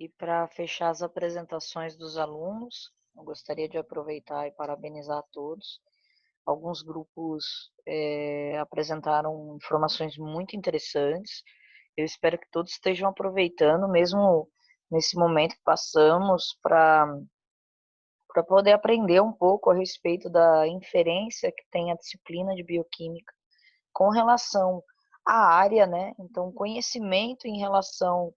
E para fechar as apresentações dos alunos, eu gostaria de aproveitar e parabenizar a todos. Alguns grupos apresentaram informações muito interessantes. Eu espero que todos estejam aproveitando, mesmo nesse momento que passamos, para poder aprender um pouco a respeito da inferência que tem a disciplina de bioquímica com relação à área, né? Então, conhecimento em relação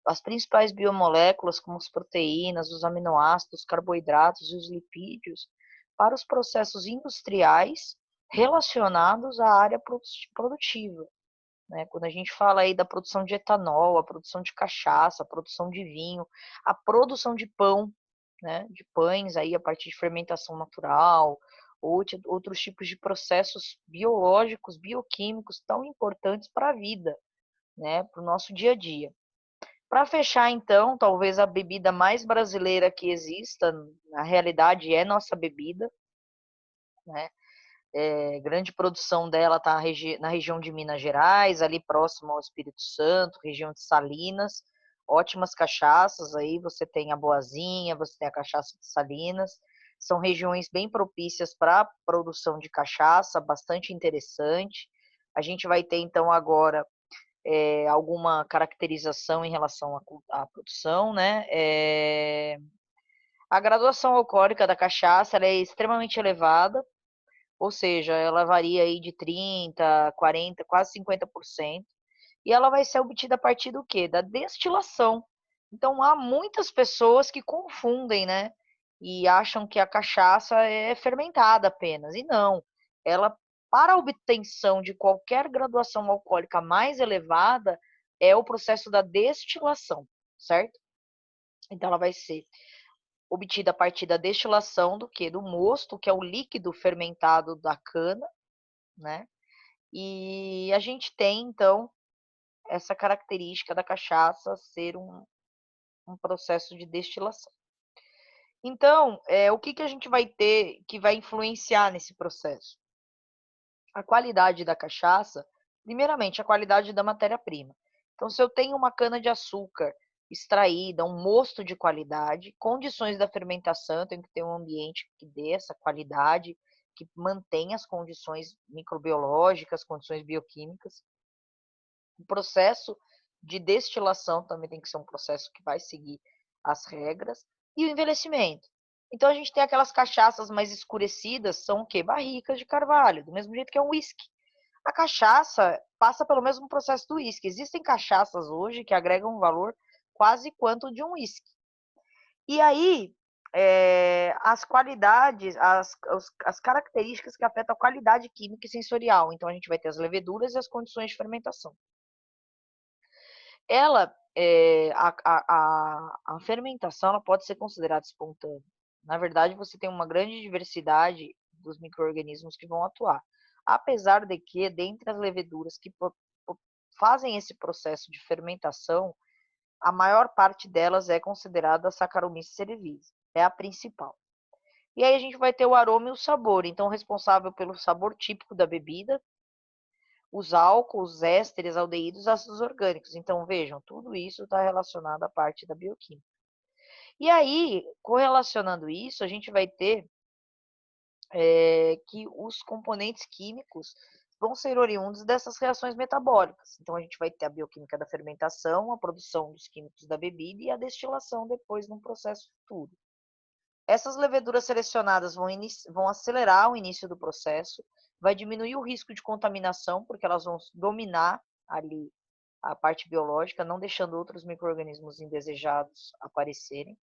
as principais biomoléculas, como as proteínas, os aminoácidos, os carboidratos e os lipídios, para os processos industriais relacionados à área produtiva. Né? Quando a gente fala aí da produção de etanol, a produção de cachaça, a produção de vinho, a produção de pão, né? De pães aí a partir de fermentação natural, ou outros tipos de processos biológicos, bioquímicos tão importantes para a vida, né? Para o nosso dia a dia. Para fechar, então, talvez a bebida mais brasileira que exista, na realidade é nossa bebida, né? Grande produção dela está na região de Minas Gerais, ali próximo ao Espírito Santo, região de Salinas, ótimas cachaças, aí você tem a Boazinha, você tem a cachaça de Salinas, são regiões bem propícias para a produção de cachaça, bastante interessante. A gente vai ter, então, agora alguma caracterização em relação à produção, né? A graduação alcoólica da cachaça ela é extremamente elevada, ou seja, ela varia aí de 30, 40, quase 50%, e ela vai ser obtida a partir do quê? Da destilação. Então há muitas pessoas que confundem, né? E acham que a cachaça é fermentada apenas, e não. Ela, para a obtenção de qualquer graduação alcoólica mais elevada, é o processo da destilação, certo? Então ela vai ser obtida a partir da destilação do que? Do mosto, que é o líquido fermentado da cana, né? E a gente tem, então, essa característica da cachaça ser um processo de destilação. Então, o que a gente vai ter que vai influenciar nesse processo? A qualidade da cachaça, primeiramente, a qualidade da matéria-prima. Então, se eu tenho uma cana-de-açúcar extraída, um mosto de qualidade, condições da fermentação, eu tenho que ter um ambiente que dê essa qualidade, que mantenha as condições microbiológicas, condições bioquímicas. O processo de destilação também tem que ser um processo que vai seguir as regras. E o envelhecimento. Então a gente tem aquelas cachaças mais escurecidas, são o quê? Barricas de carvalho, do mesmo jeito que é um whisky. A cachaça passa pelo mesmo processo do whisky. Existem cachaças hoje que agregam um valor quase quanto de um whisky. E aí, as qualidades, as características que afetam a qualidade química e sensorial. Então a gente vai ter as leveduras e as condições de fermentação. Ela, a fermentação ela pode ser considerada espontânea. Na verdade, você tem uma grande diversidade dos micro-organismos que vão atuar. Apesar de que, dentre as leveduras que fazem esse processo de fermentação, a maior parte delas é considerada a Saccharomyces cerevisiae, é a principal. E aí a gente vai ter o aroma e o sabor, então responsável pelo sabor típico da bebida, os álcools, ésteres, aldeídos, ácidos orgânicos. Então, vejam, tudo isso está relacionado à parte da bioquímica. E aí, correlacionando isso, a gente vai ter que os componentes químicos vão ser oriundos dessas reações metabólicas. Então, a gente vai ter a bioquímica da fermentação, a produção dos químicos da bebida e a destilação depois num processo futuro. Essas leveduras selecionadas vão acelerar o início do processo, vai diminuir o risco de contaminação, porque elas vão dominar ali a parte biológica, não deixando outros micro-organismos indesejados aparecerem.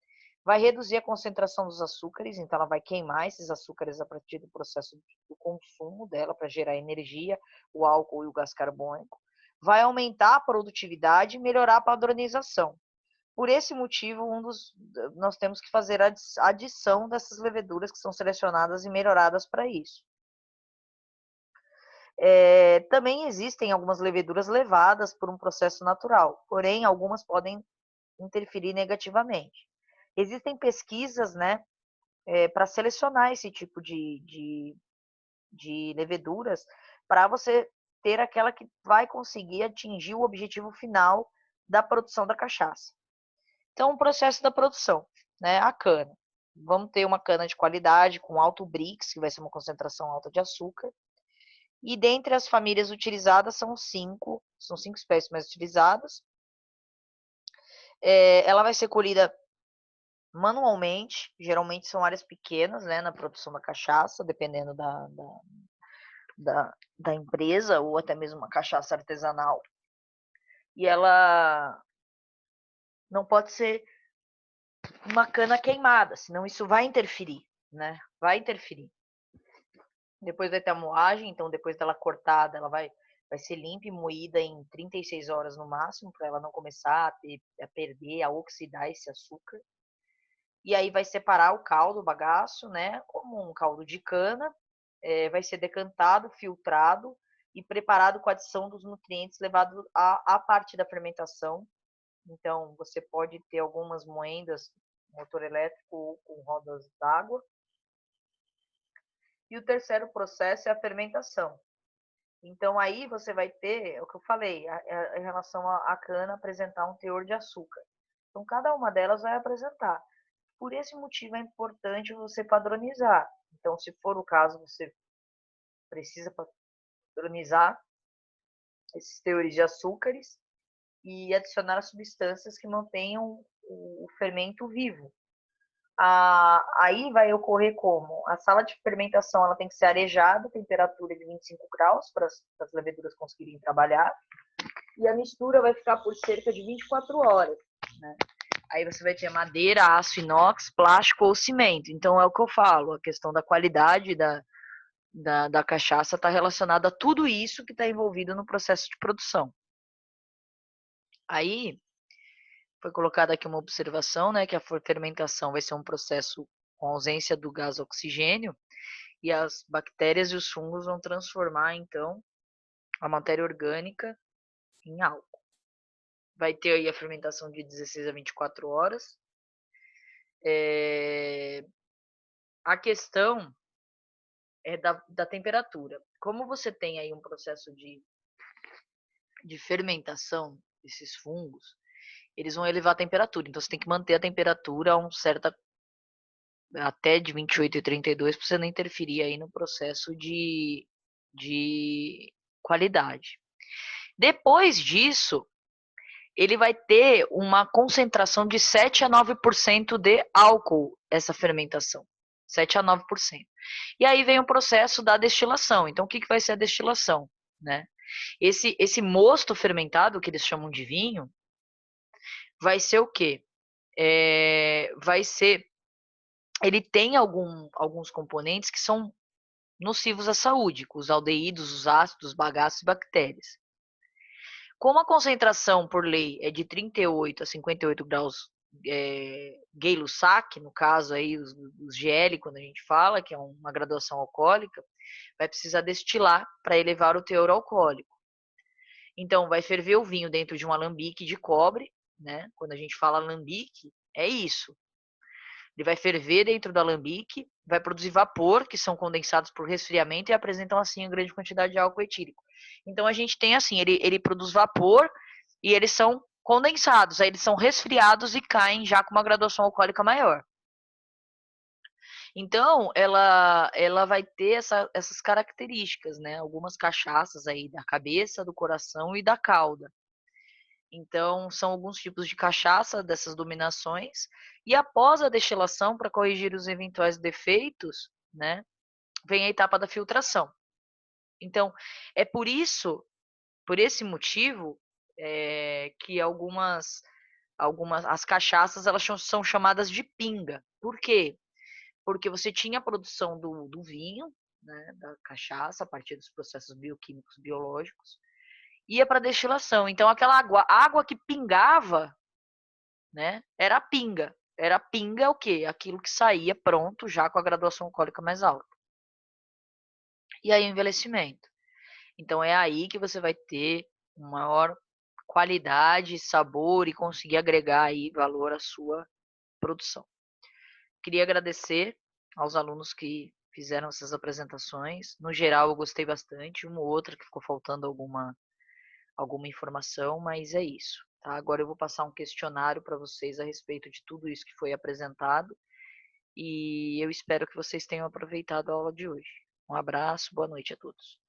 Vai reduzir a concentração dos açúcares, então ela vai queimar esses açúcares a partir do processo do consumo dela para gerar energia, o álcool e o gás carbônico. Vai aumentar a produtividade e melhorar a padronização. Por esse motivo, nós temos que fazer a adição dessas leveduras que são selecionadas e melhoradas para isso. Também existem algumas leveduras levadas por um processo natural, porém algumas podem interferir negativamente. Existem pesquisas, né, para selecionar esse tipo de leveduras, para você ter aquela que vai conseguir atingir o objetivo final da produção da cachaça. Então, o processo da produção, né? A cana. Vamos ter uma cana de qualidade, com alto Brix, que vai ser uma concentração alta de açúcar. E dentre as famílias utilizadas são cinco espécies mais utilizadas. Ela vai ser colhida manualmente, geralmente são áreas pequenas, né, na produção da cachaça, dependendo da empresa, ou até mesmo uma cachaça artesanal. E ela não pode ser uma cana queimada, senão isso vai interferir, né? Vai interferir. Depois vai ter a moagem, então depois dela cortada, ela vai ser limpa e moída em 36 horas no máximo, para ela não começar a perder, a oxidar esse açúcar. E aí vai separar o caldo, o bagaço, né? Como um caldo de cana, vai ser decantado, filtrado e preparado com a adição dos nutrientes levado à parte da fermentação. Então, você pode ter algumas moendas, motor elétrico ou com rodas d'água. E o terceiro processo é a fermentação. Então, aí você vai ter, é o que eu falei, em relação à cana apresentar um teor de açúcar. Então, cada uma delas vai apresentar. Por esse motivo, é importante você padronizar. Então, se for o caso, você precisa padronizar esses teores de açúcares e adicionar substâncias que mantenham o fermento vivo. Aí vai ocorrer como? A sala de fermentação ela tem que ser arejada, temperatura de 25 graus, para as leveduras conseguirem trabalhar. E a mistura vai ficar por cerca de 24 horas. Né? Aí você vai ter madeira, aço inox, plástico ou cimento. Então é o que eu falo, a questão da qualidade da cachaça está relacionada a tudo isso que está envolvido no processo de produção. Aí foi colocada aqui uma observação, né, que a fermentação vai ser um processo com ausência do gás oxigênio e as bactérias e os fungos vão transformar, então, a matéria orgânica em álcool. Vai ter aí a fermentação de 16 a 24 horas. A questão é da temperatura. Como você tem aí um processo de fermentação desses fungos, eles vão elevar a temperatura. Então, você tem que manter a temperatura a até de 28 e 32 para você não interferir aí no processo de qualidade. Depois disso, ele vai ter uma concentração de 7 a 9% de álcool, essa fermentação. 7 a 9%. E aí vem o processo da destilação. Então, o que vai ser a destilação? Né? Esse mosto fermentado, que eles chamam de vinho, vai ser o quê? Vai ser... Ele tem alguns componentes que são nocivos à saúde, os aldeídos, os ácidos, bagaços e bactérias. Como a concentração por lei é de 38 a 58 graus Gay-Lussac, no caso aí os GL, quando a gente fala, que é uma graduação alcoólica, vai precisar destilar para elevar o teor alcoólico. Então, vai ferver o vinho dentro de um alambique de cobre, né? Quando a gente fala alambique, é isso. Ele vai ferver dentro do alambique, vai produzir vapor, que são condensados por resfriamento e apresentam assim uma grande quantidade de álcool etílico. Então a gente tem assim, ele produz vapor e eles são condensados, aí eles são resfriados e caem já com uma graduação alcoólica maior. Então ela vai ter essas características, né? Algumas cachaças aí da cabeça, do coração e da cauda. Então, são alguns tipos de cachaça dessas dominações. E após a destilação, para corrigir os eventuais defeitos, né, vem a etapa da filtração. Então, é por esse motivo, que as cachaças elas são chamadas de pinga. Por quê? Porque você tinha a produção do vinho, né, da cachaça, a partir dos processos bioquímicos biológicos, ia para destilação. Então aquela água que pingava, né, era a pinga. Era a pinga o quê? Aquilo que saía pronto já com a graduação alcoólica mais alta. E aí o envelhecimento. Então é aí que você vai ter maior qualidade, sabor e conseguir agregar aí valor à sua produção. Queria agradecer aos alunos que fizeram essas apresentações. No geral eu gostei bastante, uma ou outra que ficou faltando alguma informação, mas é isso. tá? Agora eu vou passar um questionário para vocês a respeito de tudo isso que foi apresentado, e eu espero que vocês tenham aproveitado a aula de hoje. Um abraço, boa noite a todos.